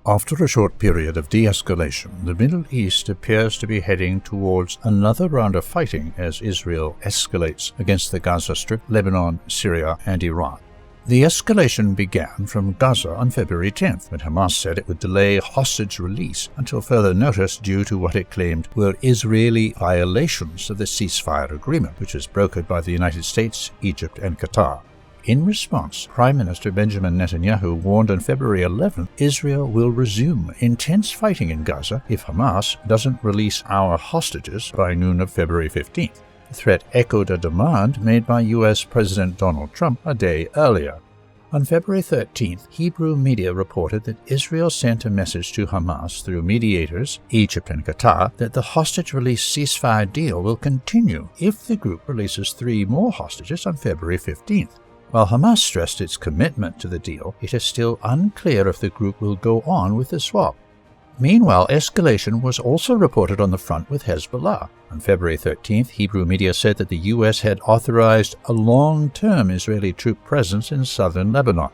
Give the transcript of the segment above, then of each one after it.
After a short period of de-escalation, the Middle East appears to be heading towards another round of fighting as Israel escalates against the Gaza Strip, Lebanon, Syria, and Iran. The escalation began from Gaza on February 10th, when Hamas said it would delay hostage release until further notice due to what it claimed were Israeli violations of the ceasefire agreement, which was brokered by the United States, Egypt, and Qatar. In response, Prime Minister Benjamin Netanyahu warned on February 11th Israel will resume intense fighting in Gaza if Hamas doesn't release our hostages by noon of February 15th. The threat echoed a demand made by U.S. President Donald Trump a day earlier. On February 13th, Hebrew media reported that Israel sent a message to Hamas through mediators, Egypt and Qatar, that the hostage release ceasefire deal will continue if the group releases 3 more hostages on February 15th. While Hamas stressed its commitment to the deal, it is still unclear if the group will go on with the swap. Meanwhile, escalation was also reported on the front with Hezbollah. On February 13th, Hebrew media said that the U.S. had authorized a long-term Israeli troop presence in southern Lebanon.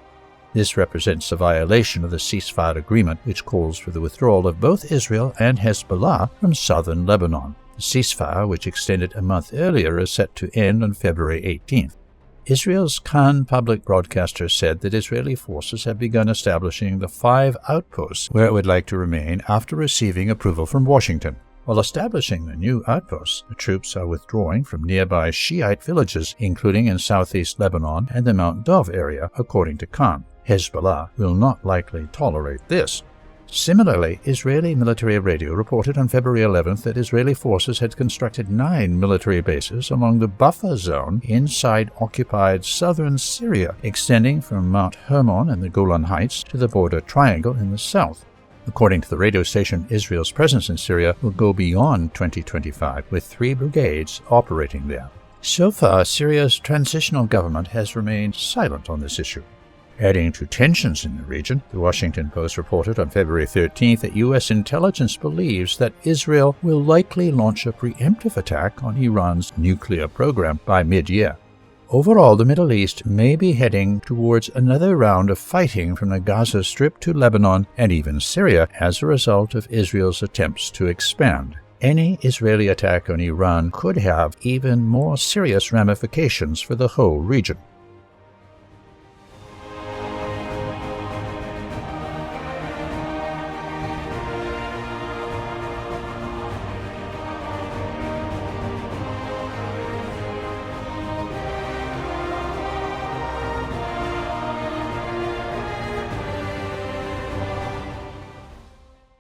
This represents a violation of the ceasefire agreement, which calls for the withdrawal of both Israel and Hezbollah from southern Lebanon. The ceasefire, which extended a month earlier, is set to end on February 18th. Israel's Kan public broadcaster said that Israeli forces have begun establishing the 5 outposts where it would like to remain after receiving approval from Washington. While establishing the new outposts, the troops are withdrawing from nearby Shiite villages, including in southeast Lebanon and the Mount Dov area, according to Kan. Hezbollah will not likely tolerate this. Similarly, Israeli military radio reported on February 11th that Israeli forces had constructed 9 military bases along the buffer zone inside occupied southern Syria, extending from Mount Hermon and the Golan Heights to the border triangle in the south. According to the radio station, Israel's presence in Syria will go beyond 2025, with 3 brigades operating there. So far, Syria's transitional government has remained silent on this issue. Adding to tensions in the region, the Washington Post reported on February 13th that U.S. intelligence believes that Israel will likely launch a preemptive attack on Iran's nuclear program by mid-year. Overall, the Middle East may be heading towards another round of fighting from the Gaza Strip to Lebanon and even Syria as a result of Israel's attempts to expand. Any Israeli attack on Iran could have even more serious ramifications for the whole region.